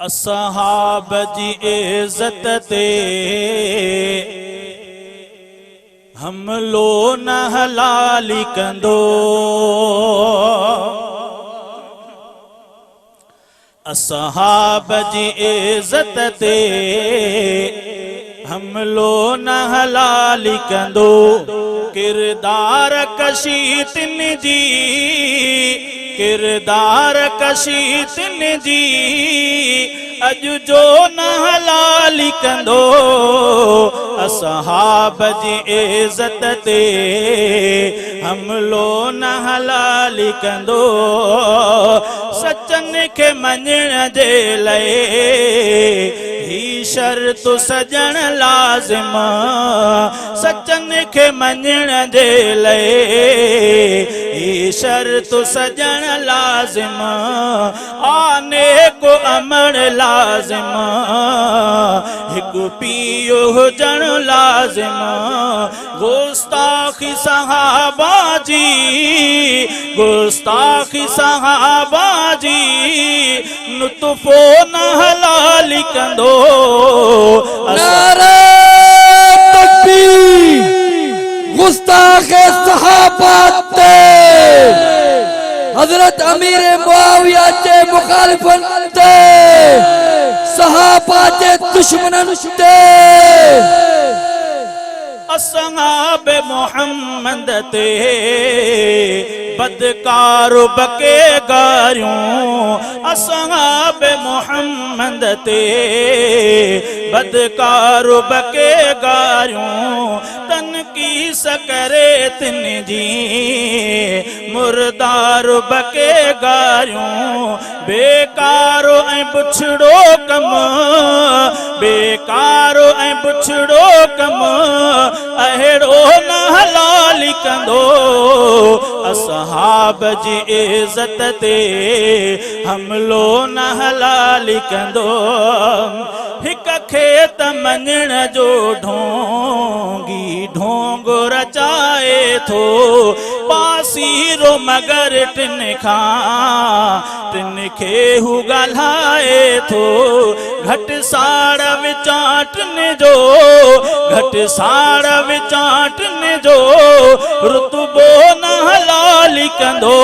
असहाब जी इज्जत ते हमलो न हलाली कंदो। असहाब जी इज्जत ते हमलो न हलाली कंदो। किरदार कशी तिन जी, किरदार कशी तिन जी अज जो न हलाली कंदो। असहाब जी इज्जत ते हमलो न हलाली कंदो। सचन के मञण जे लए ही शर्त सजण लाज़िम। सचन के मञण जे लए ही शर्त सजण लाज़िम। आने को अमण लाज़िम, हिकु पीओ हुजण लाज़िम। गुस्ताखी सहाबा जी, गुस्ताखी सहाबा जी नुतफ़ो न हलाली कंदो। नारे तकबीर गुस्ताखे सहाबा ते हजरत अमीर मुआविया के मुखालिफन ते सहाबा के दुश्मनन ते असहाब मोहम्मद ते बदकार बके गारियों। असहाब मोहम्मद ते बदकार बके गारियों। तन की सकरे तिन जी मुर्दार बके गारियों। बेकारो ऐं बुछड़ो कम, बेकारो ऐं बुछड़ो कम अहिड़ो न हलाली कंदो। असहाब जी इज्जत ते हमलो न हलाली कंदो। हिक खेत मञण जो ढोंगी ढोंग रचाए थो। पासीरो मगर टिन खां टिन खे हू ॻाल्हाए थो। घट साड़ विचाटन जो, घट साड़ विचाटन जो रुतबो न हलाली कंदो।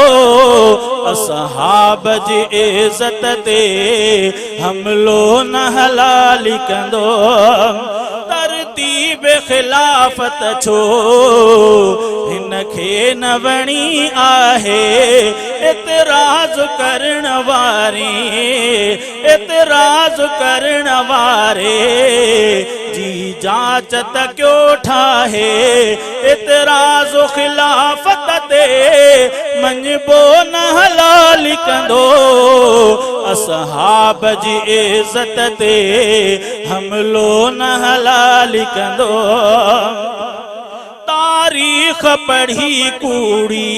असहाब जी इज्जत ते हमलो न हलाली कंदो। तरतीब खिलाफत छो हिन खे न वणी आहे। इतराज करण वारे, इतराज करण वारे जी जांच त क्यों ठाहे। इतराज खिलाफत ते मञबो न हलाली कंदो। असहाब जी इज्जत ते हमलो न हलाली कंदो। तारीख पढ़ी कूड़ी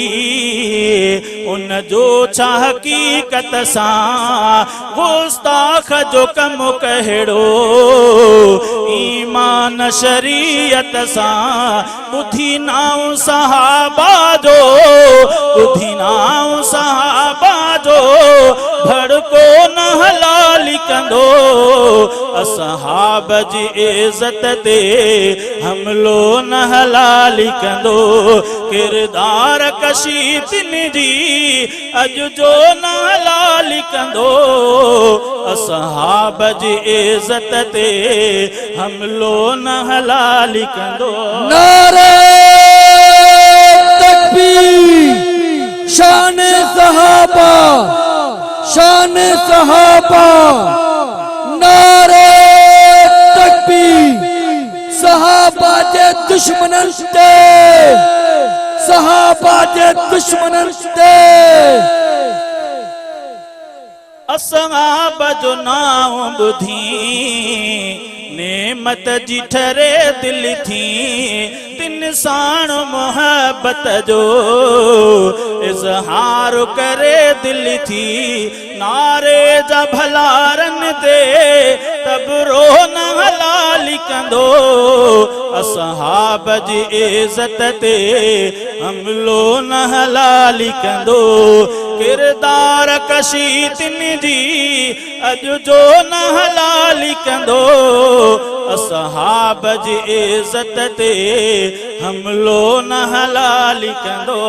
उन जो छा हकीकत सां। गुस्ताख जो कम कहिड़ो ईमान शरीयत सां। ॿुधी नाउ सहाबा जो, ॿुधी नाउ सहाबा जो भड़को न हलाली कंदो। असहाब जी इज्जत ते हमलो न हलाली कंदो। किरदार कशी तिन जी अज जो न हलाली कंदो। असहाब जी इज्जत ते हमलो न हलाली कंदो। नारे तकबीर शान सहाबा, शान सहाबा। नारे तकबीर सहाबा के दुश्मनन ते, सहाबा के दुश्मनन ते। असहाब जो नाम ॿुधी नेमत जी ठरे दिल थी। तिन साण मोहब्बत जो इज़हार करे दिल थी। नारे जा भलारन ते तब रो न हलाली कंदो। असहाब जी इज्जत ते हमलो न हलाली कंदो। किरदार कशी तिन जी अज जो न हलाली कंदो असहाब जी इज्जत ते हमलो न हलाली कंदो